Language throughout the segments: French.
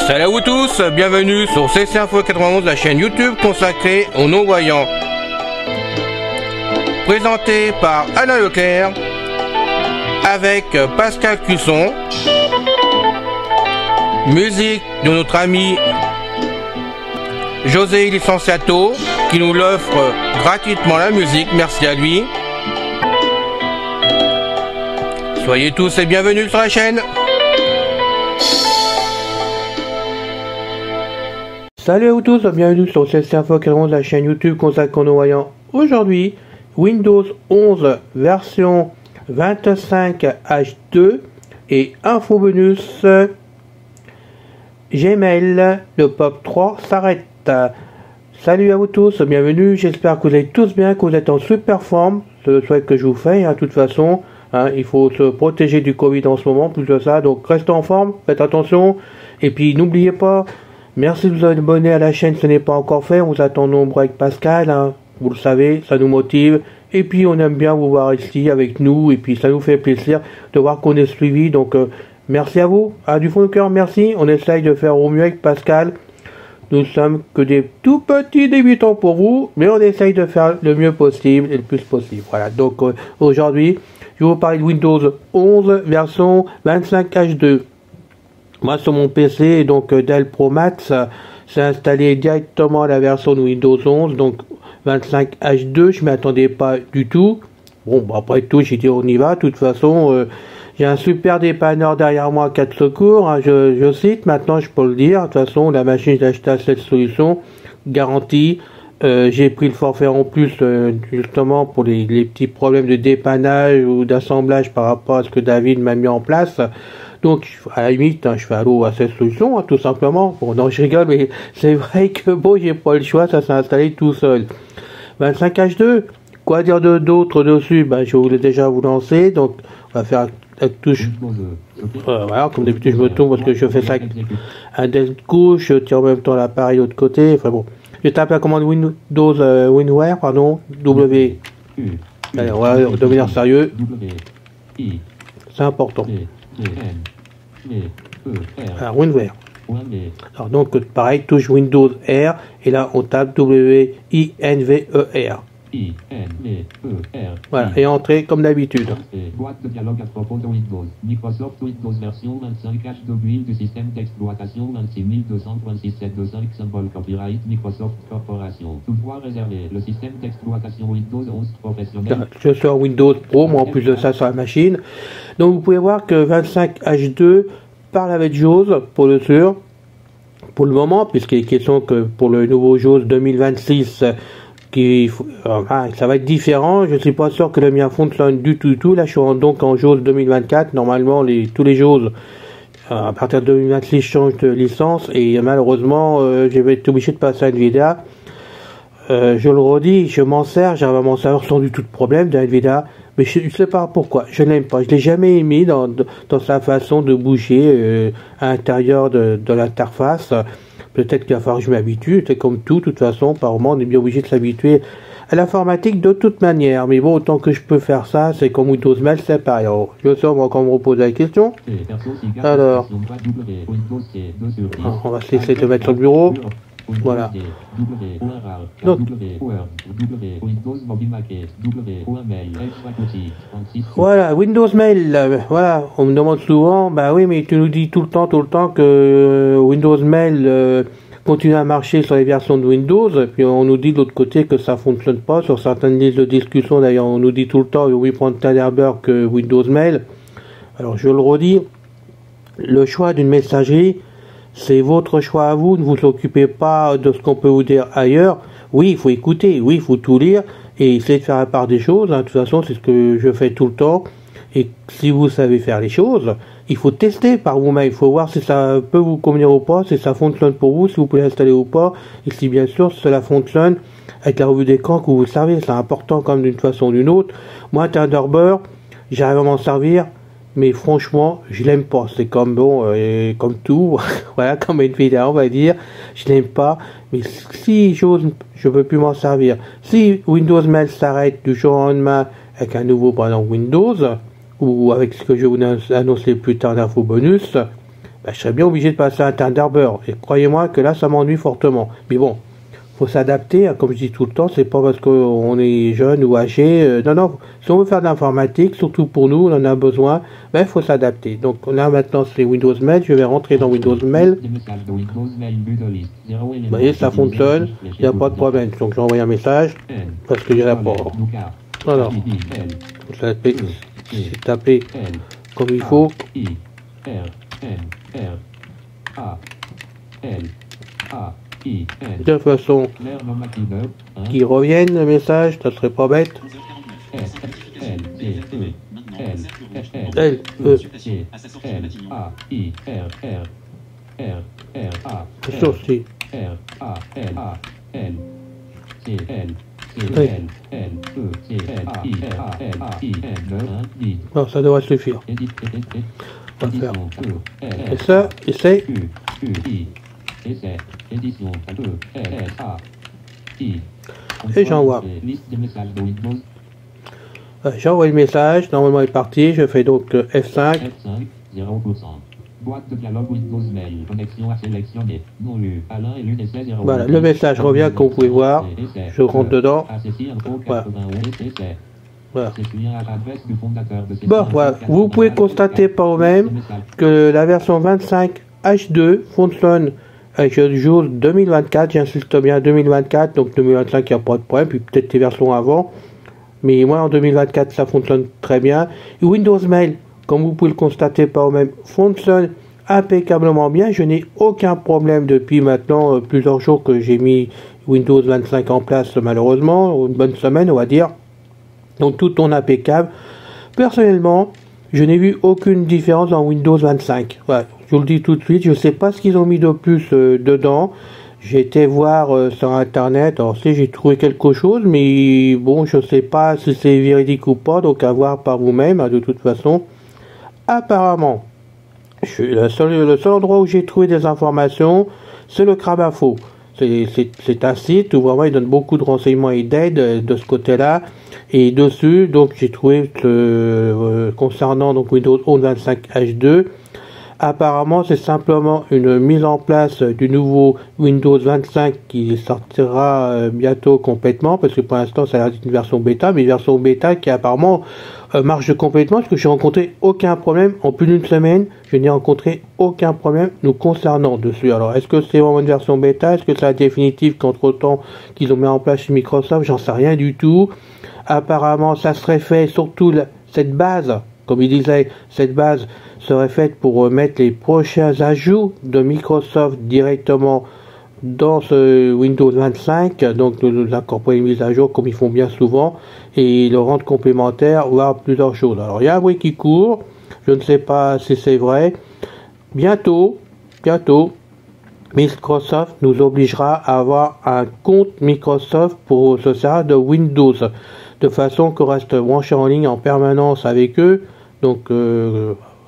Salut à vous tous, bienvenue sur CC Info 91, la chaîne YouTube consacrée aux non-voyants. Présenté par Alain Leclerc, avec Pascal Cusson, musique de notre ami José Licenciato, qui nous l'offre gratuitement la musique, merci à lui. Soyez tous et bienvenus sur la chaîne. Salut à vous tous, bienvenue sur CC Info 91, la chaîne YouTube consacrée aux non-voyants. Aujourd'hui, Windows 11 version 25H2 et info bonus Gmail, le POP 3 s'arrête. Salut à vous tous, bienvenue, j'espère que vous allez tous bien, que vous êtes en super forme, c'est le souhait que je vous fais, de toute façon, il faut se protéger du Covid en ce moment, plus de ça, donc restez en forme, faites attention, et puis n'oubliez pas, merci de vous abonner à la chaîne, ce n'est pas encore fait, on vous attend nombreux avec Pascal, vous le savez, ça nous motive, et puis on aime bien vous voir ici avec nous, et puis ça nous fait plaisir de voir qu'on est suivi, donc merci à vous, du fond du cœur, merci, on essaye de faire au mieux avec Pascal, nous sommes que des tout petits débutants pour vous, mais on essaye de faire le mieux possible et le plus possible, voilà, donc aujourd'hui, je vais vous parler de Windows 11 version 25H2. Moi sur mon PC, donc Dell Pro Max, c'est installé directement à la version de Windows 11, donc 25H2, je ne m'attendais pas du tout. Bon, après tout, j'ai dit on y va, de toute façon, j'ai un super dépanneur derrière moi, 4 secours, je cite, maintenant je peux le dire, de toute façon, la machine, je l'ai achetée à cette solution, garantie, j'ai pris le forfait en plus, justement, pour les petits problèmes de dépannage ou d'assemblage par rapport à ce que David m'a mis en place. Donc, à la limite, je fais allô à cette solution, tout simplement. Bon, non, je rigole, mais c'est vrai que bon, j'ai pas le choix, ça s'est installé tout seul. 25H2, quoi dire d'autre dessus? Je voulais déjà vous lancer, donc on va faire la touche. Voilà, comme d'habitude, je me tourne parce que je fais ça avec un desk gauche, je tire en même temps l'appareil de l'autre côté. Enfin bon, je tape la commande Windows, WinWare, pardon, W. Allez, on va devenir sérieux. C'est important. Alors, WinWare. Alors, donc, pareil, touche Windows R, et là, on tape WINVER. Voilà, et entrée comme d'habitude. Boîte de dialogue à propos de Windows. Microsoft Windows version 25H2 build du système d'exploitation 2623725 symbole copyright Microsoft Corporation. Toutefois réservé. Le système d'exploitation Windows 11 professionnel. Je suis en Windows Pro, moi en plus de ça sur la machine. Donc vous pouvez voir que 25H2 parle avec JAWS pour le sûr. Pour le moment, puisqu'il est question que pour le nouveau JAWS 2026, ça va être différent. Je ne suis pas sûr que le mien fonctionne du tout. Là, je suis donc en JAWS 2024. Normalement, tous les JAWS à partir de 2026 changent de licence et malheureusement, je vais être obligé de passer à Nvidia. Je le redis, je m'en sers. J'arrive à m'en servir sans du tout de problème de Nvidia, mais je ne sais pas pourquoi. Je l'aime pas. Je l'ai jamais aimé dans sa façon de bouger à l'intérieur de l'interface. Peut-être qu'il va falloir que je m'habitue, c'est comme tout, de toute façon, par moment, on est bien obligé de s'habituer à l'informatique de toute manière. Mais bon, autant que je peux faire ça, c'est comme Windows Mail, c'est pareil. Alors, je sais, on va encore me reposer la question. Alors, on va se laisser de mettre sur le bureau. Voilà. Donc, voilà, Windows Mail, voilà, on me demande souvent, oui, mais tu nous dis tout le temps que Windows Mail continue à marcher sur les versions de Windows, et puis on nous dit de l'autre côté que ça fonctionne pas, sur certaines listes de discussion d'ailleurs, on nous dit tout le temps, oui, prendre Thunderbird que Windows Mail. Alors je le redis, le choix d'une messagerie, c'est votre choix à vous, ne vous occupez pas de ce qu'on peut vous dire ailleurs. Oui, il faut écouter, oui, il faut tout lire et essayer de faire la part des choses. De toute façon, c'est ce que je fais tout le temps. Et si vous savez faire les choses, il faut tester par vous-même. Il faut voir si ça peut vous convenir ou pas, si ça fonctionne pour vous, si vous pouvez l'installer ou pas. Et si bien sûr cela fonctionne avec la revue d'écran que vous servez. C'est important comme d'une façon ou d'une autre. Moi, Thunderbird, j'arrive à m'en servir. mais franchement, je l'aime pas. C'est comme bon, comme tout, voilà, comme Nvidia, on va dire, je l'aime pas. Mais si j'ose, je peux plus m'en servir. Si Windows Mail s'arrête du jour au lendemain avec un nouveau, par exemple, Windows, ou avec ce que je vous annoncer plus tard d'info bonus, ben, je serais bien obligé de passer à un Thunderbird. Et croyez-moi que là, ça m'ennuie fortement. Mais bon, faut s'adapter, hein, comme je dis tout le temps, c'est pas parce qu'on est jeune ou âgé, non, si on veut faire de l'informatique, surtout pour nous, on en a besoin, ben, faut s'adapter. Donc là, maintenant, c'est Windows Mail, je vais rentrer dans Windows Mail. Vous voyez, ça fonctionne, il n'y a pas de problème. Donc j'ai envoyé un message, parce que j'ai la pas. Alors, c'est tapé comme il faut. De toute façon, qu'ils reviennent le message, ça serait pas bête. L, E, aussi. Non, ça devrait suffire. On va faire. Et ça, essaye. Et j'envoie. J'envoie le message, normalement il est parti, je fais donc F5. Boîte de dialogue Windows Mail, connexion à sélectionner, non lu, Alain et l'UNSS 0. Voilà, le message revient comme vous pouvez voir, je rentre dedans. Voilà. Voilà. Bon, voilà, vous pouvez constater par vous-même que la version 25 H2 fonctionne avec le jour 2024, j'insiste bien 2024, donc 2025 il n'y a pas de problème, puis peut-être les versions avant, mais moi en 2024 ça fonctionne très bien. Et Windows Mail, comme vous pouvez le constater par vous-même, fonctionne impeccablement bien, je n'ai aucun problème depuis maintenant plusieurs jours que j'ai mis Windows 25 en place malheureusement, une bonne semaine on va dire, donc tout tourne impeccable. Personnellement, je n'ai vu aucune différence dans Windows 25. Ouais, je vous le dis tout de suite, je ne sais pas ce qu'ils ont mis de plus dedans. J'ai été voir sur internet, alors si j'ai trouvé quelque chose, mais bon, je ne sais pas si c'est véridique ou pas, donc à voir par vous-même, hein, de toute façon. Apparemment, le seul endroit où j'ai trouvé des informations, c'est le Crabe Info. C'est un site où vraiment il donne beaucoup de renseignements et d'aide de ce côté-là. Et dessus, donc j'ai trouvé concernant donc Windows 11 25 H2, apparemment c'est simplement une mise en place du nouveau Windows 25 qui sortira bientôt complètement, parce que pour l'instant ça a l'air d'être une version bêta, mais une version bêta qui apparemment marche complètement, parce que j'ai rencontré aucun problème en plus d'une semaine, je n'ai rencontré aucun problème nous concernant dessus. Alors est-ce que c'est vraiment une version bêta, est-ce que c'est la définitive qu'entre temps qu'ils ont mis en place chez Microsoft, j'en sais rien du tout. Apparemment ça serait fait surtout cette base, comme il disait, cette base serait faite pour mettre les prochains ajouts de Microsoft directement dans ce Windows 25, donc nous incorporer une mise à jour comme ils font bien souvent et le rendre complémentaire, voire plusieurs choses. Alors il y a un bruit qui court, je ne sais pas si c'est vrai. Bientôt, Microsoft nous obligera à avoir un compte Microsoft pour se servir de Windows, de façon qu'on reste branché en ligne en permanence avec eux, donc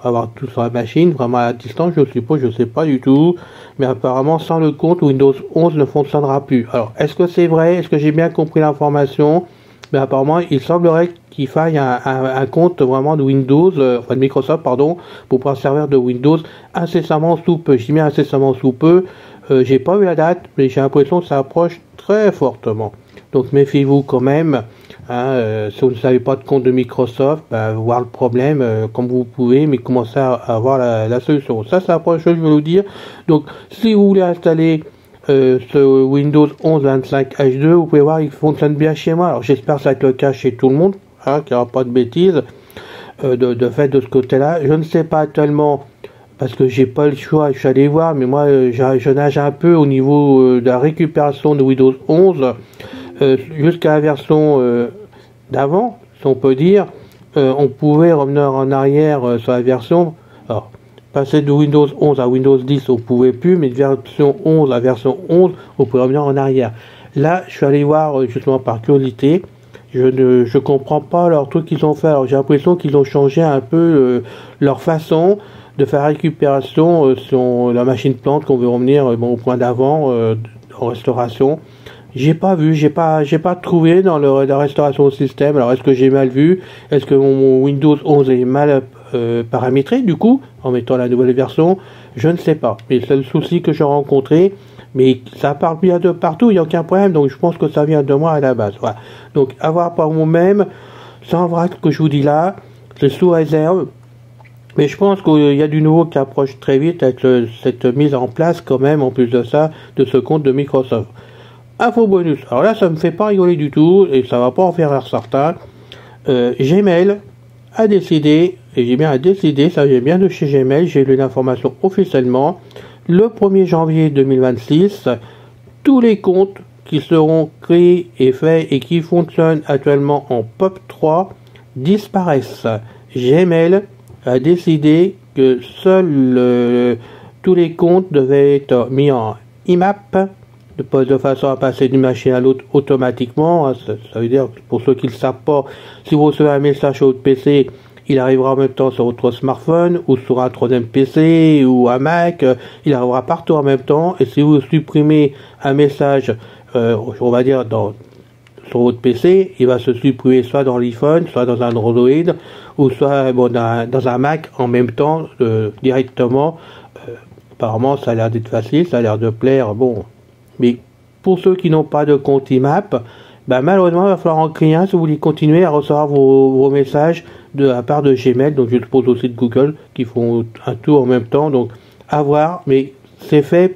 avoir tout sur la machine, vraiment à distance, je suppose, je sais pas du tout, mais apparemment sans le compte Windows 11 ne fonctionnera plus. Alors est-ce que c'est vrai, est-ce que j'ai bien compris l'information? Mais apparemment il semblerait qu'il faille un compte vraiment de Windows, enfin de Microsoft pardon, pour pouvoir servir de Windows incessamment sous peu. Je dis bien incessamment sous peu, j'ai pas eu la date, mais j'ai l'impression que ça approche très fortement. Donc méfiez-vous quand même. Si vous ne savez pas de compte de Microsoft, voir le problème comme vous pouvez, mais commencer à avoir la solution. Ça, c'est la première chose que je veux vous dire. Donc, si vous voulez installer ce Windows 11 25 H2, vous pouvez voir, il fonctionne bien chez moi. Alors, j'espère que ça va être le cas chez tout le monde, qu'il n'y aura pas de bêtises de fait de ce côté-là. Je ne sais pas actuellement, parce que j'ai pas le choix, je suis allé voir, mais moi, je nage un peu au niveau de la récupération de Windows 11 jusqu'à la version d'avant, si on peut dire, on pouvait revenir en arrière sur la version. Alors, passer de Windows 11 à Windows 10, on pouvait plus, mais de version 11 à version 11, on pouvait revenir en arrière. Là, je suis allé voir justement par curiosité, Je comprends pas leur truc qu'ils ont fait. Alors j'ai l'impression qu'ils ont changé un peu leur façon de faire récupération sur la machine plante qu'on veut revenir au point d'avant en restauration. J'ai pas trouvé dans la restauration au système. Alors est-ce que j'ai mal vu? Est-ce que mon Windows 11 est mal paramétré du coup en mettant la nouvelle version? Je ne sais pas. Mais c'est le souci que j'ai rencontré. Mais ça part bien de partout, il n'y a aucun problème. Donc je pense que ça vient de moi à la base. Voilà. Donc avoir par moi-même, sans voir ce que je vous dis là, c'est sous réserve. Mais je pense qu'il y a du nouveau qui approche très vite avec cette mise en place quand même, en plus de ça, de ce compte de Microsoft. Info bonus. Alors là, ça me fait pas rigoler du tout et ça va pas en faire rire certains. Gmail a décidé, et j'ai bien décidé, ça vient bien de chez Gmail, j'ai lu l'information officiellement, le 1er janvier 2026, tous les comptes qui seront créés et faits et qui fonctionnent actuellement en POP3 disparaissent. Gmail a décidé que seuls tous les comptes devaient être mis en IMAP de façon à passer d'une machine à l'autre automatiquement. Ça veut dire, pour ceux qui ne le savent pas, si vous recevez un message sur votre PC, il arrivera en même temps sur votre smartphone ou sur un troisième PC ou un Mac, il arrivera partout en même temps. Et si vous supprimez un message, on va dire sur votre PC, il va se supprimer soit dans l'iPhone, soit dans un Android, ou soit dans un Mac en même temps, directement. Apparemment, ça a l'air d'être facile, ça a l'air de plaire. Bon, mais pour ceux qui n'ont pas de compte IMAP, malheureusement, il va falloir en créer un si vous voulez continuer à recevoir vos messages de la part de Gmail, donc je suppose aussi de Google, qui font un tour en même temps. Donc, à voir, mais c'est fait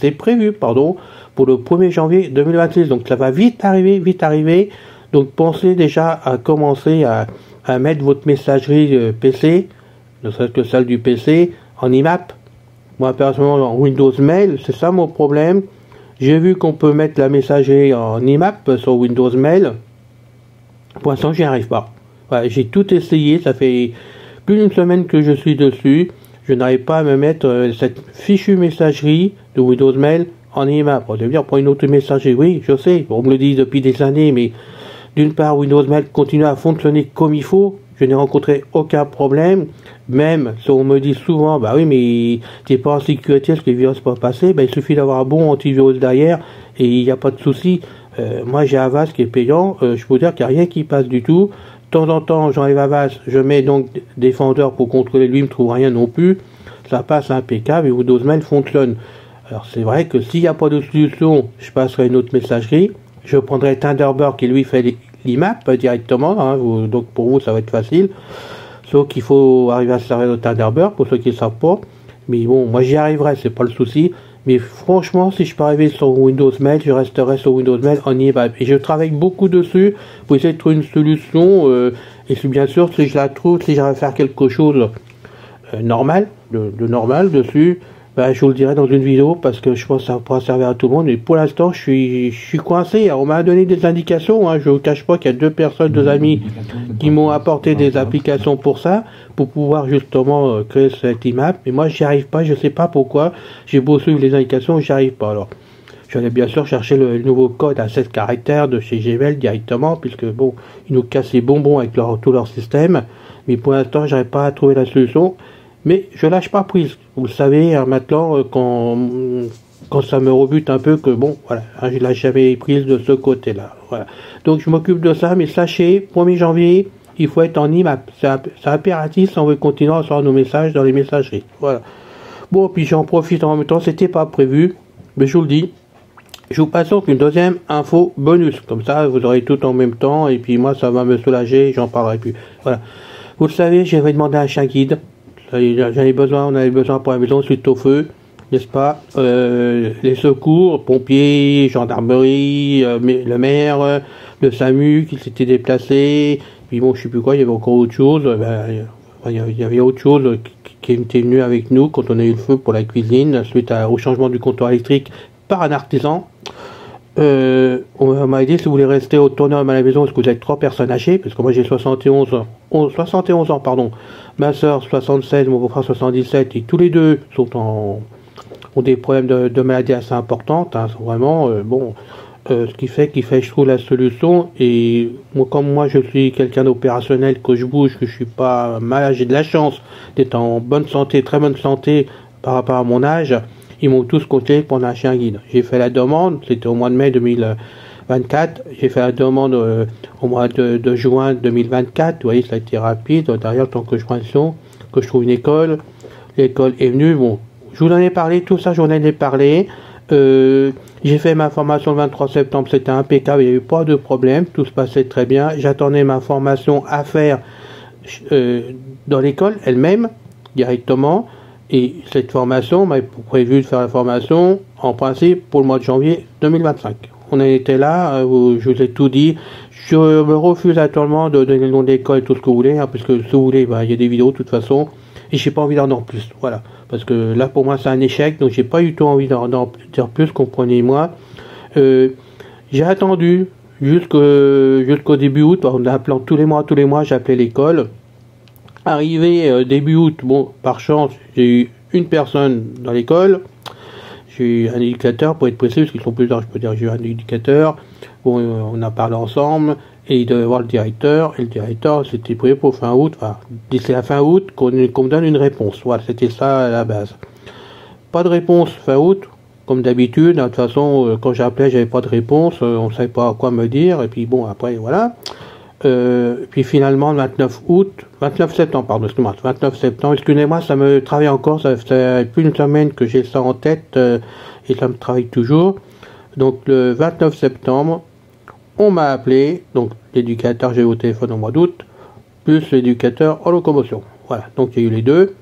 c'est prévu, pour le 1er janvier 2026. Donc, ça va vite arriver. Donc, pensez déjà à commencer à mettre votre messagerie PC, ne serait-ce que celle du PC, en IMAP. Moi, personnellement, en Windows Mail, c'est ça mon problème. J'ai vu qu'on peut mettre la messagerie en IMAP sur Windows Mail. Pour l'instant, j'y arrive pas. Voilà, j'ai tout essayé, ça fait plus d'une semaine que je suis dessus. Je n'arrive pas à me mettre cette fichue messagerie de Windows Mail en IMAP. On devient pour une autre messagerie, oui, je sais, on me le dit depuis des années, mais d'une part, Windows Mail continue à fonctionner comme il faut. Je n'ai rencontré aucun problème. Même si on me dit souvent, oui, mais t'es pas en sécurité, est-ce que les virus peuvent passer? Il suffit d'avoir un bon antivirus derrière et il n'y a pas de souci. Moi, j'ai Avast qui est payant. Je peux dire qu'il n'y a rien qui passe du tout. De temps en temps, j'enlève Avast, je mets donc Defender pour contrôler, lui, il ne trouve rien non plus. Ça passe impeccable et Windows Mail fonctionne. Alors, c'est vrai que s'il n'y a pas de solution, je passerai une autre messagerie. Je prendrai Thunderbird qui, lui, fait l'IMAP directement. Donc, pour vous, ça va être facile. Sauf qu'il faut arriver à se servir de Thunderbird, pour ceux qui ne savent pas. Mais bon, moi, j'y arriverai, c'est pas le souci. Mais franchement, si je peux arriver sur Windows Mail, je resterai sur Windows Mail en IMAP. Et je travaille beaucoup dessus pour essayer de trouver une solution. Et bien sûr, si je la trouve, si j'arrive à faire quelque chose normal, de normal dessus, je vous le dirai dans une vidéo parce que je pense que ça pourra servir à tout le monde. Mais pour l'instant, je suis coincé. Alors, on m'a donné des indications. Je ne vous cache pas qu'il y a deux amis qui m'ont apporté des applications pour ça, pour pouvoir justement créer cette IMAP. Mais moi, j'y arrive pas. Je sais pas pourquoi. J'ai beau suivre les indications, j'y arrive pas. Alors, j'allais bien sûr chercher le nouveau code à 7 caractères de chez Gmail directement, puisque bon, ils nous cassent les bonbons avec tout leur système. Mais pour l'instant, j'arrive pas à trouver la solution. Mais je lâche pas prise. Vous le savez, maintenant, quand ça me rebute un peu que bon, voilà, je lâche jamais prise de ce côté-là. Voilà. Donc je m'occupe de ça, mais sachez, 1er janvier, il faut être en IMAP. C'est impératif si on veut continuer à recevoir nos messages dans les messageries. Voilà. Bon, puis j'en profite en même temps, c'était pas prévu, mais je vous le dis. Je vous passe donc une deuxième info bonus. Comme ça, vous aurez tout en même temps, et puis moi, ça va me soulager, j'en parlerai plus. Voilà. Vous le savez, j'avais demandé un chien guide. On avait besoin pour la maison suite au feu, n'est-ce pas? Les secours, pompiers, gendarmerie, le maire, le SAMU qui s'était déplacé, puis bon, je sais plus quoi, il y avait encore autre chose. Il y avait autre chose qui était venu avec nous quand on a eu le feu pour la cuisine, suite au changement du comptoir électrique par un artisan. On m'a dit si vous voulez rester autonome à la maison, est-ce que vous êtes 3 personnes âgées, parce que moi j'ai 71 ans, pardon, ma soeur 76, mon beau-frère 77, et tous les deux ont des problèmes de maladies assez importantes, vraiment, ce qui fait je trouve la solution. Et moi, comme moi je suis quelqu'un d'opérationnel, que je bouge, que je suis pas malade, j'ai de la chance d'être en bonne santé, très bonne santé par rapport à mon âge, ils m'ont tous conseillé pour un chien guide. J'ai fait la demande, c'était au mois de mai 2024, j'ai fait la demande au mois de juin 2024, vous voyez, ça a été rapide. Derrière, tant que je trouve une école, l'école est venue, bon, je vous en ai parlé, tout ça, j'en ai parlé. J'ai fait ma formation le 23 septembre, c'était impeccable, il n'y a eu pas de problème, tout se passait très bien. J'attendais ma formation à faire dans l'école elle-même, directement. Et cette formation m'a prévu de faire la formation, en principe, pour le mois de janvier 2025. On a été là, je vous ai tout dit. Je me refuse actuellement de donner le nom de l'école et tout ce que vous voulez, hein, parce que si vous voulez, il y a des vidéos de toute façon. Et j'ai pas envie d'en dire plus, voilà. Parce que là, pour moi, c'est un échec, donc j'ai pas du tout envie d'en dire plus, comprenez-moi. J'ai attendu jusqu'au début août, en appelant tous les mois, j'appelais l'école. Arrivé début août, bon, par chance, j'ai eu une personne dans l'école. J'ai eu un éducateur, pour être précis, parce qu'ils sont plusieurs, je peux dire, j'ai eu un éducateur. Bon, on a parlé ensemble, et il devait voir le directeur, et le directeur, c'était prévu pour fin août, enfin, d'ici la fin août, qu'on me donne une réponse. Voilà, c'était ça à la base. Pas de réponse fin août, comme d'habitude. De toute façon, quand j'appelais, j'avais pas de réponse, on savait pas quoi me dire, et puis bon, après, voilà. Puis finalement, le 29 septembre, excusez-moi, ça me travaille encore, ça fait plus d'une semaine que j'ai ça en tête, et ça me travaille toujours. Donc le 29 septembre, on m'a appelé, donc l'éducateur, j'ai eu au téléphone au mois d'août, plus l'éducateur en locomotion. Voilà, donc il y a eu les deux.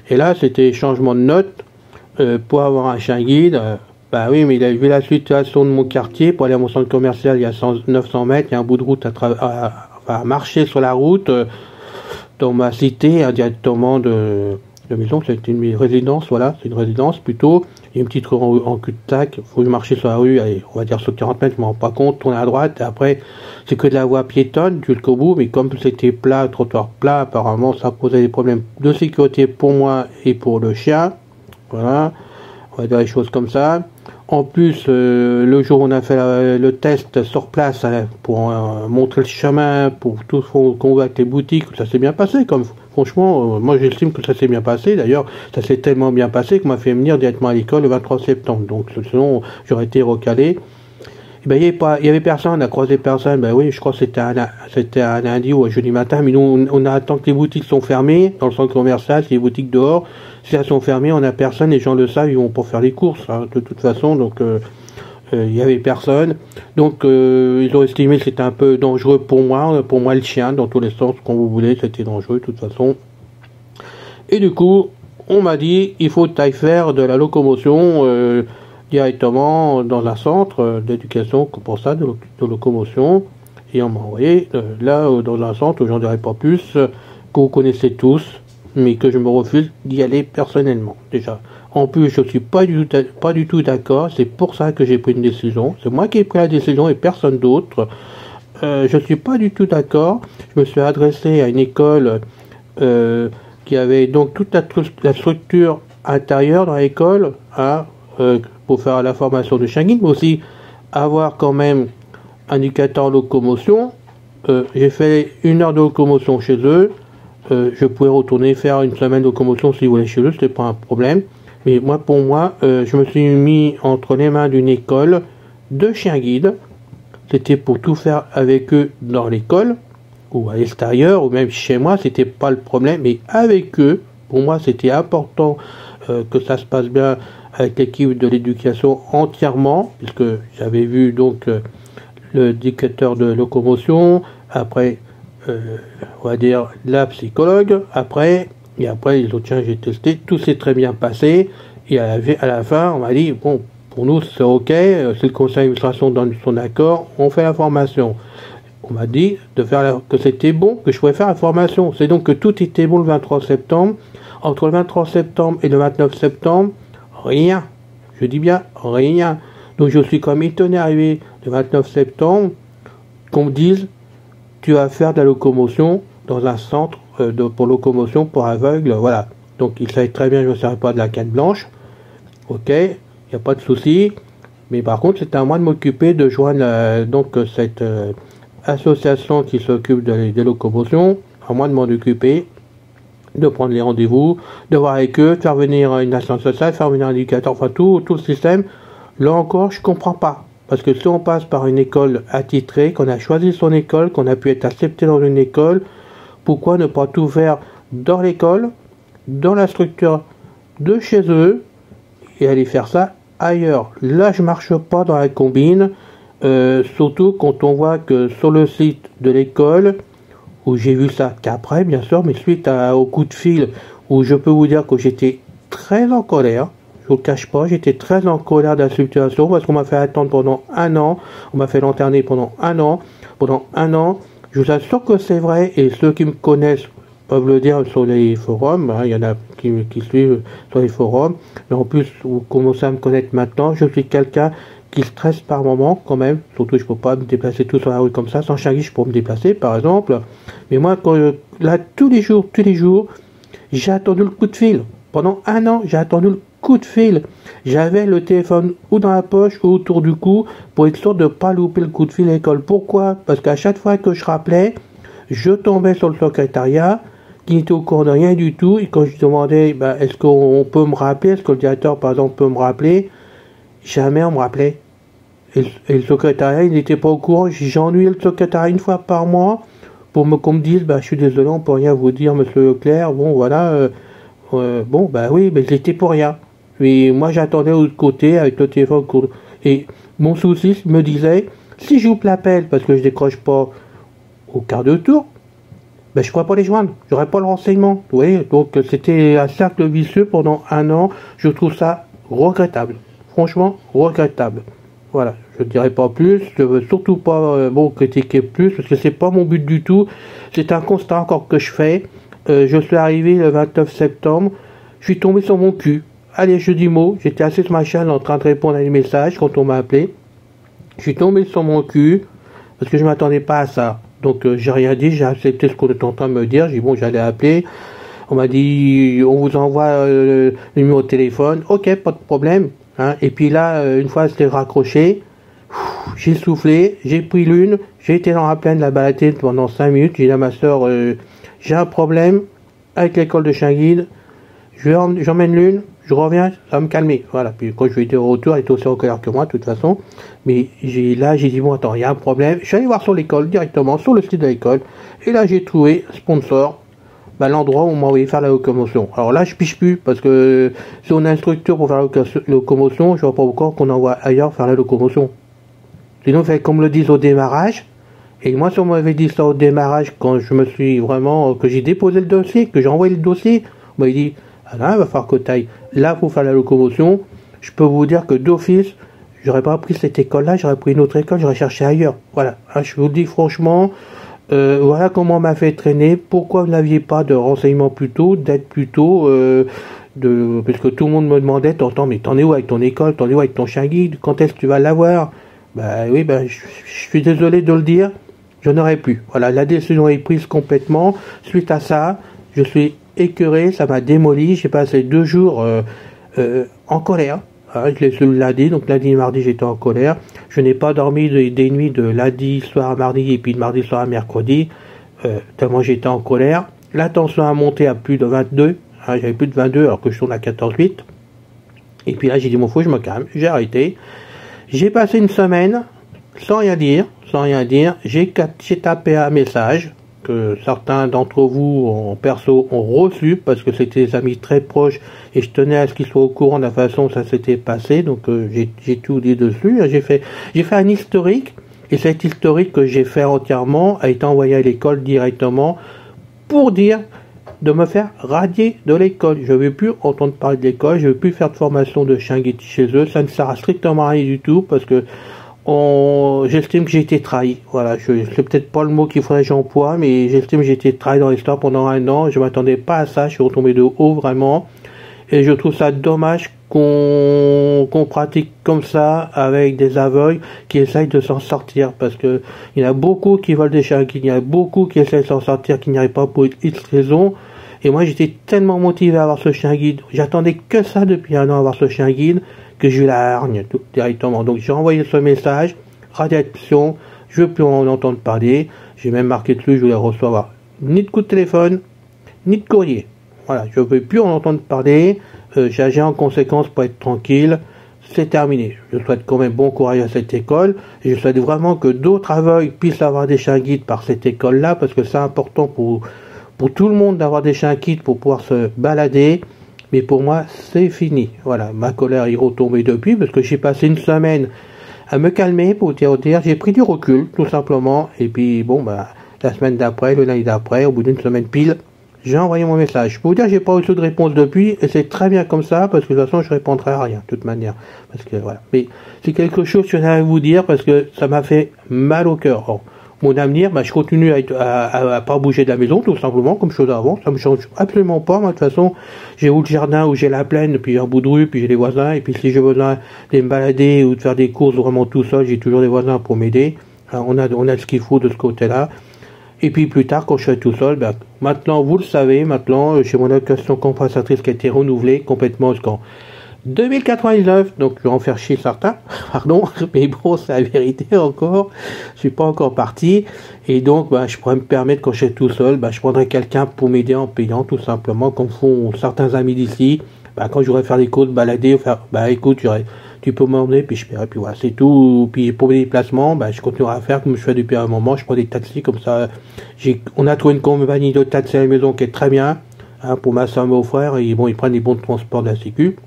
Et là, c'était changement de note pour avoir un chien guide. Bah oui, mais il a vu la situation de mon quartier, pour aller à mon centre commercial, il y a 900 mètres, il y a un bout de route à marcher sur la route dans ma cité, indirectement de maison, c'est une résidence, voilà, c'est une résidence plutôt. Il y a une petite rue en cul-de-sac, il faut que je marche sur la rue, allez, on va dire sur 40 mètres, je m'en rends pas compte, tourner à droite, et après, c'est que de la voie piétonne jusqu'au bout, mais comme c'était plat, trottoir plat, apparemment, ça posait des problèmes de sécurité pour moi et pour le chien, voilà, on va dire les choses comme ça. En plus, le jour où on a fait le test sur place pour montrer le chemin, pour tout qu'on voit avec les boutiques, ça s'est bien passé. Franchement, moi j'estime que ça s'est bien passé. D'ailleurs, ça s'est tellement bien passé qu'on m'a fait venir directement à l'école le 23 septembre. Donc sinon, j'aurais été recalé. Et ben, il y avait personne, on a croisé personne. Ben oui, je crois que c'était un lundi ou un jeudi matin. Mais nous, on attend que les boutiques sont fermées dans le centre commercial, c'est les boutiques dehors. Si elles sont fermées, on n'a personne, les gens le savent, ils vont pour faire les courses, hein, de toute façon, donc il y avait personne. Donc ils ont estimé que c'était un peu dangereux pour moi le chien, dans tous les sens, quand vous voulez, c'était dangereux de toute façon. Et du coup, on m'a dit, il faut que tu ailles faire de la locomotion directement dans un centre d'éducation pour ça, de locomotion. Et on m'a envoyé là, dans un centre, j'en dirai pas plus, que vous connaissez tous, mais que je me refuse d'y aller personnellement, déjà. En plus, je suis pas du tout d'accord, c'est pour ça que j'ai pris une décision. C'est moi qui ai pris la décision et personne d'autre. Je suis pas du tout d'accord. Je me suis adressé à une école qui avait donc toute la structure intérieure dans l'école, hein, pour faire la formation de chien guide, mais aussi avoir quand même un éducateur en locomotion. J'ai fait 1 heure de locomotion chez eux. Je pouvais retourner faire une semaine de locomotion si vous voulez chez eux, c'était pas un problème. Mais moi, pour moi, je me suis mis entre les mains d'une école de chiens guides. C'était pour tout faire avec eux dans l'école, ou à l'extérieur, ou même chez moi, c'était pas le problème. Mais avec eux, pour moi, c'était important que ça se passe bien avec l'équipe de l'éducation entièrement, puisque j'avais vu donc l'éducateur de locomotion, après on va dire la psychologue, après les autres chiens j'ai testé, tout s'est très bien passé, et à la fin on m'a dit bon, pour nous c'est ok, si le conseil d'administration donne son accord, on fait la formation. On m'a dit que c'était bon, que je pouvais faire la formation. C'est donc que tout était bon le 23 septembre. Entre le 23 septembre et le 29 septembre, rien. Je dis bien rien. Donc je suis comme étonné arrivé le 29 septembre qu'on me dise tu vas faire de la locomotion dans un centre pour locomotion pour aveugles, voilà. Donc il savait très bien que je ne serais pas de la canne blanche, ok, il n'y a pas de souci. Mais par contre, c'est à moi de m'occuper de joindre donc cette association qui s'occupe des locomotions, à moi de m'en occuper, de prendre les rendez-vous, de voir avec eux, de faire venir une assistante sociale, faire venir un éducateur, enfin tout le système. Là encore, je comprends pas. Parce que si on passe par une école attitrée, qu'on a choisi son école, qu'on a pu être accepté dans une école, pourquoi ne pas tout faire dans l'école, dans la structure de chez eux, et aller faire ça ailleurs? Là, je marche pas dans la combine, surtout quand on voit que sur le site de l'école, où j'ai vu ça qu'après, bien sûr, mais suite au coup de fil, où je peux vous dire que j'étais très en colère. Je vous le cache pas, j'étais très en colère de la situation parce qu'on m'a fait attendre pendant 1 an, on m'a fait lanterner pendant 1 an. Pendant 1 an, je vous assure que c'est vrai, et ceux qui me connaissent peuvent le dire sur les forums, hein, il y en a qui suivent sur les forums, mais en plus, vous commencez à me connaître maintenant, je suis quelqu'un qui stresse par moment quand même, surtout je peux pas me déplacer tout sur la rue comme ça, sans Changi je peux me déplacer par exemple, mais moi là tous les jours, j'ai attendu le coup de fil. Pendant 1 an, j'ai attendu le coup de fil. J'avais le téléphone ou dans la poche ou autour du cou pour être sûr de ne pas louper le coup de fil à l'école. Pourquoi? Parce qu'à chaque fois que je rappelais, je tombais sur le secrétariat qui n'était au courant de rien du tout. Et quand je demandais, est-ce qu'on peut me rappeler, est-ce que le directeur par exemple peut me rappeler, jamais on me rappelait. Et le secrétariat, il n'était pas au courant. J'ai ennuyé le secrétariat 1 fois par mois pour qu'on me dise, je suis désolé, on peut rien vous dire, monsieur Leclerc. Bon, voilà. Oui, mais j'étais pour rien. Et moi, j'attendais de l'autre côté avec le téléphone. Et mon souci me disait, si je vous l'appelle parce que je décroche pas au quart de tour, je pourrais pas les joindre. J'aurais pas le renseignement. Vous voyez, donc c'était un cercle vicieux pendant 1 an. Je trouve ça regrettable. Franchement, regrettable. Voilà, je ne dirai pas plus. Je veux surtout pas critiquer plus parce que c'est pas mon but du tout. C'est un constat encore que je fais. Je suis arrivé le 29 septembre, je suis tombé sur mon cul. Allez, je dis mot, j'étais assis sur ma chaîne en train de répondre à des messages quand on m'a appelé. Je suis tombé sur mon cul parce que je ne m'attendais pas à ça. Donc j'ai rien dit, j'ai accepté ce qu'on était en train de me dire. J'ai dit j'allais appeler. On m'a dit on vous envoie le numéro de téléphone. Ok, pas de problème. Hein. Et puis là, une fois c'était raccroché, j'ai soufflé, j'ai pris l'une, j'ai été dans la plaine de la balader pendant 5 minutes. J'ai dit à ma soeur, j'ai un problème avec l'école de chien guide, j'emmène l'une, je reviens, ça va me calmer. Voilà, puis quand je lui ai dit au retour, elle était aussi en colère que moi, de toute façon. Mais j'ai dit, attends, il y a un problème. Je suis allé voir sur l'école, directement, sur le site de l'école. Et là, j'ai trouvé sponsor, l'endroit où on m'a envoyé faire la locomotion. Alors là, je piche plus, parce que si on a une structure pour faire la locomotion, je vois pas pourquoi qu'on envoie ailleurs faire la locomotion. Sinon, c'est comme le disent au démarrage. Et moi, si on m'avait dit ça au démarrage, quand je me suis vraiment, que j'ai déposé le dossier, que j'ai envoyé le dossier, on m'avait dit, là, il va falloir que tu ailles là pour faire la locomotion. Je peux vous dire que d'office, j'aurais pas pris cette école-là, j'aurais pris une autre école, j'aurais cherché ailleurs. Voilà. Je vous dis franchement, voilà comment on m'a fait traîner. Pourquoi vous n'aviez pas de renseignements plus tôt, d'aide plus tôt, parce que tout le monde me demandait, mais t'en es où avec ton école, t'en es où avec ton chien guide, quand est-ce que tu vas l'avoir? Je suis désolé de le dire. Je n'aurais plus. Voilà, la décision est prise complètement. Suite à ça, je suis écœuré, ça m'a démoli. J'ai passé 2 jours en colère. Hein, je l'ai su le lundi, donc lundi et mardi j'étais en colère. Je n'ai pas dormi des nuits de lundi soir à mardi et puis de mardi soir à mercredi, tellement j'étais en colère. La tension a monté à plus de 22. Hein, j'avais plus de 22 alors que je tourne à 14,8. Et puis là j'ai dit faut que je me calme. J'ai arrêté. J'ai passé une semaine sans rien dire. J'ai tapé un message que certains d'entre vous en perso ont reçu parce que c'était des amis très proches et je tenais à ce qu'ils soient au courant de la façon dont ça s'était passé. Donc j'ai tout dit dessus. J'ai fait un historique et cet historique que j'ai fait entièrement a été envoyé à l'école directement pour dire de me faire radier de l'école. Je ne veux plus entendre parler de l'école, je ne veux plus faire de formation de chien guide chez eux. Ça ne sert à strictement rien du tout parce que j'estime que j'ai été trahi. Voilà, c'est peut-être pas le mot qu'il faudrait que j'emploie, mais j'estime que j'ai été trahi dans l'histoire pendant 1 an. Je m'attendais pas à ça, je suis retombé de haut vraiment. Et je trouve ça dommage qu'on pratique comme ça avec des aveugles qui essayent de s'en sortir, parce que il y en a beaucoup qui veulent des chiens guides, il y en a beaucoup qui essayent de s'en sortir, qui n'y arrivent pas pour X raisons. Et moi, j'étais tellement motivé à avoir ce chien guide. J'attendais que ça depuis un an, avoir ce chien guide, que j'ai eu la hargne tout directement. Donc, j'ai envoyé ce message, radiation, je veux plus en entendre parler. J'ai même marqué dessus, je voulais recevoir ni de coup de téléphone, ni de courrier. Voilà, je ne veux plus en entendre parler. J'agis en conséquence pour être tranquille. C'est terminé. Je souhaite quand même bon courage à cette école. Et je souhaite vraiment que d'autres aveugles puissent avoir des chiens guides par cette école-là, parce que c'est important pour tout le monde d'avoir des chiens guides pour pouvoir se balader. Mais pour moi, c'est fini. Voilà, ma colère est retombée depuis, parce que j'ai passé une semaine à me calmer, pour dire, j'ai pris du recul, tout simplement. Et puis, bon, bah, la semaine d'après, le lundi d'après, au bout d'une semaine pile, j'ai envoyé mon message. Je peux vous dire, j'ai pas reçu de réponse depuis, et c'est très bien comme ça, parce que de toute façon, je répondrai à rien, de toute manière. Parce que, voilà. Mais c'est quelque chose que je tenais à vous dire, parce que ça m'a fait mal au cœur. Alors, mon avenir, bah, je continue à pas bouger de la maison, tout simplement, comme je faisais avant. Ça me change absolument pas. Moi, de toute façon, j'ai où le jardin, où j'ai la plaine, puis j'ai un bout de rue, puis j'ai les voisins, et puis si j'ai besoin de me balader ou de faire des courses vraiment tout seul, j'ai toujours des voisins pour m'aider. On a ce qu'il faut de ce côté-là. Et puis plus tard, quand je serai tout seul, ben, maintenant, vous le savez, maintenant, j'ai mon allocation compensatrice qui a été renouvelée complètement jusqu'en 2099, donc je vais en faire chier certains, pardon, mais bon, c'est la vérité encore, je suis pas encore parti, et donc, ben, je pourrais me permettre, quand je serai tout seul, ben, je prendrai quelqu'un pour m'aider en payant, tout simplement, comme font certains amis d'ici. Ben, quand j'aurai faire des courses, balader, écoute, tu peux m'emmener, puis je paierai, puis voilà, c'est tout. Puis pour mes déplacements, je continuerai à faire comme je fais depuis un moment. Je prends des taxis comme ça. On a trouvé une compagnie de taxis à la maison qui est très bien, hein, pour ma soeur et mon frère. Et bon, ils prennent des bons de transport de la Sécu,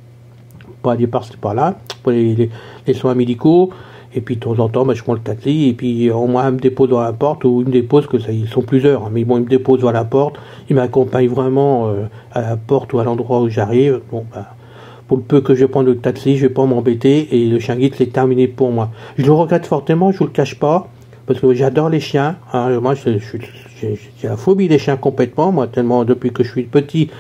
pour aller par-ci par-là, pour les soins médicaux. Et puis de temps en temps, je prends le taxi, et puis au moins ils me dépose dans la porte, ou ils me déposent, que ça, ils sont plusieurs, hein, mais bon, ils me déposent dans la porte, ils m'accompagnent vraiment à la porte ou à l'endroit où j'arrive. Bon, pour le peu que je prends le taxi, je vais pas m'embêter, et le chien guide, c'est terminé pour moi. Je le regrette fortement, je vous le cache pas, parce que j'adore les chiens, hein. Moi, j'ai la phobie des chiens complètement, moi, tellement depuis que je suis petit,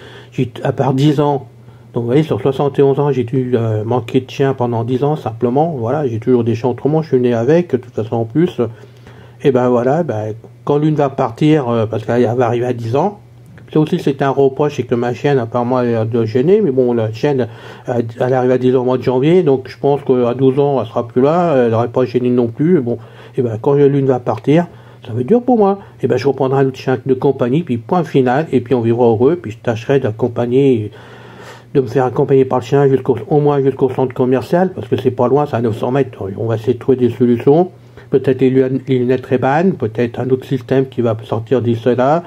à part 10 ans, donc vous voyez, sur 71 ans, j'ai dû manquer de chiens pendant 10 ans, simplement, voilà, j'ai toujours des chiens autrement, je suis né avec, de toute façon en plus, et voilà, quand l'une va partir, parce qu'elle va arriver à 10 ans, ça aussi c'est un reproche, c'est que ma chienne, apparemment, elle a gêné, mais bon, la chienne, elle arrive à 10 ans au mois de janvier, donc je pense qu'à 12 ans, elle sera plus là, elle n'aurait pas gêné non plus, bon, quand l'une va partir, ça va être dur pour moi, je reprendrai un autre chien de compagnie, puis point final, et puis on vivra heureux, puis je tâcherai de me faire accompagner par le chien au moins jusqu'au centre commercial, parce que c'est pas loin, c'est à 900 mètres, on va essayer de trouver des solutions, peut-être les lunettes Ray-Ban, peut-être un autre système qui va sortir d'ici là.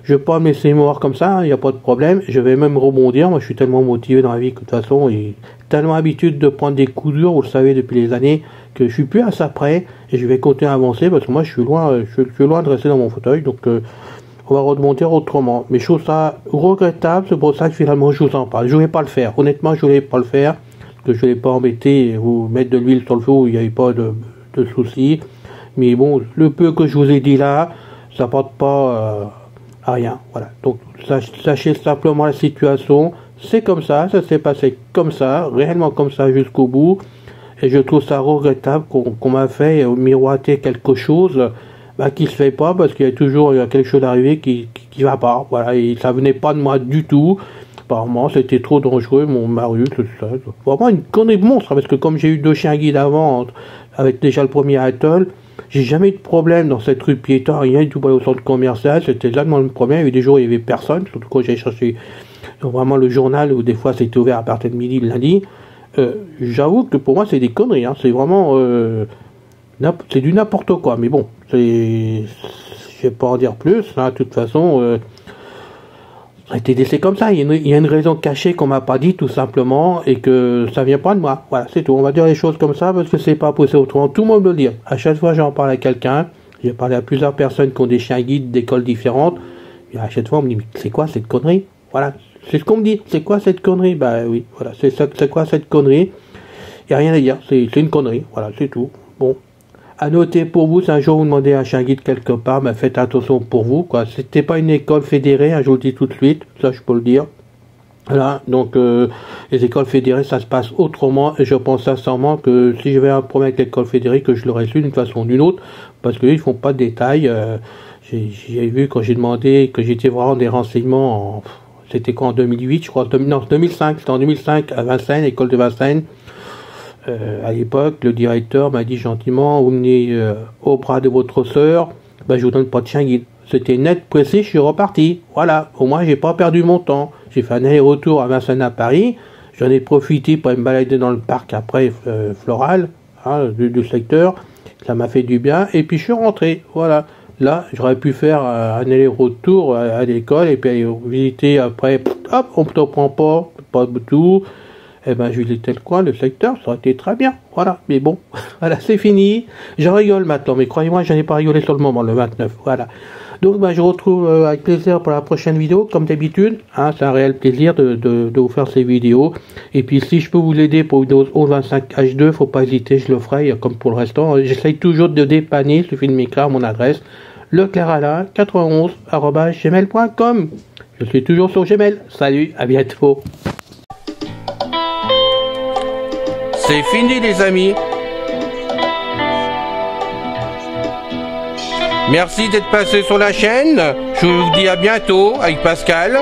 Je vais pas me laisser mourir comme ça, il n'y a pas de problème, je vais même rebondir, moi je suis tellement motivé dans la vie que de toute façon, j'ai tellement l'habitude de prendre des coups durs, vous le savez depuis les années, que je suis plus à ça près, et je vais continuer à avancer, parce que moi je suis loin de rester dans mon fauteuil, donc on va rebondir autrement. Mais je trouve ça regrettable, c'est pour ça que finalement je vous en parle. Je voulais pas le faire, honnêtement je voulais pas le faire, parce que je voulais pas embêter et vous mettre de l'huile sur le feu où il n'y avait pas de soucis. Mais bon, le peu que je vous ai dit là, ça porte pas à rien. Voilà. Donc sachez simplement la situation, c'est comme ça s'est passé comme ça, réellement comme ça jusqu'au bout. Et je trouve ça regrettable qu'on m'a fait miroiter quelque chose qui se fait pas, parce qu'il y a toujours quelque chose d'arrivé qui va pas, voilà, et ça venait pas de moi du tout, apparemment c'était trop dangereux, mon Marius, tout ça, vraiment une connerie de monstre, parce que comme j'ai eu 2 chiens guides avant, avec déjà le premier Atoll, j'ai jamais eu de problème dans cette rue piétonne, rien du tout, au centre commercial, c'était là le problème, il y avait des jours où il y avait personne, surtout quand j'ai cherché vraiment le journal, où des fois c'était ouvert à partir de midi le lundi. J'avoue que pour moi c'est des conneries, hein, c'est vraiment c'est du n'importe quoi, mais bon, je vais pas en dire plus, hein, de toute façon, ça a été laissé comme ça, il y a une raison cachée qu'on m'a pas dit, tout simplement, et que ça vient pas de moi, voilà, c'est tout, on va dire les choses comme ça, parce que c'est pas possible autrement, tout le monde me le dit, à chaque fois j'en parle à quelqu'un, j'ai parlé à plusieurs personnes qui ont des chiens guides d'écoles différentes, et à chaque fois on me dit, mais c'est quoi cette connerie, voilà, c'est ce qu'on me dit, c'est quoi cette connerie, oui, voilà, c'est quoi cette connerie, il n'y a rien à dire, c'est une connerie, voilà, c'est tout, bon. À noter pour vous, si un jour vous demandez un chien guide quelque part, faites attention pour vous, quoi. C'était pas une école fédérée, hein, je vous le dis tout de suite, ça je peux le dire. Voilà, donc les écoles fédérées, ça se passe autrement, et je pense sincèrement que si j'avais un problème avec l'école fédérée, que je l'aurais su d'une façon ou d'une autre, parce qu'ils font pas de détails. J'ai vu quand j'ai demandé, que j'étais vraiment des renseignements, c'était quoi en 2008, je crois, non, 2005, c'était en 2005 à Vincennes, école de Vincennes. À l'époque, le directeur m'a dit gentiment, vous venez au bras de votre sœur, ben, je vous donne pas de chien guide. C'était net, précis, je suis reparti. Voilà, au moins j'ai pas perdu mon temps. J'ai fait un aller-retour à Vincennes à Paris, j'en ai profité pour me balader dans le parc après floral, hein, du secteur, ça m'a fait du bien, et puis je suis rentré, voilà. Là, j'aurais pu faire un aller-retour à l'école, et puis aller visiter après, hop, on ne te prend pas du tout. Eh ben, je visitais le coin, le secteur, ça aurait été très bien. Voilà, mais bon, voilà, c'est fini. Je rigole maintenant, mais croyez-moi, j'en ai pas rigolé sur le moment, le 29, voilà. Donc, ben, je retrouve avec plaisir pour la prochaine vidéo, comme d'habitude. Hein, c'est un réel plaisir de vous faire ces vidéos. Et puis, si je peux vous aider pour Windows 11 25 H2, faut pas hésiter, je le ferai, comme pour le restant. J'essaye toujours de dépanner, il suffit de m'écrire mon adresse, lecleralain91@gmail.com. Je suis toujours sur Gmail. Salut, à bientôt. C'est fini les amis. Merci d'être passé sur la chaîne. Je vous dis à bientôt avec Pascal.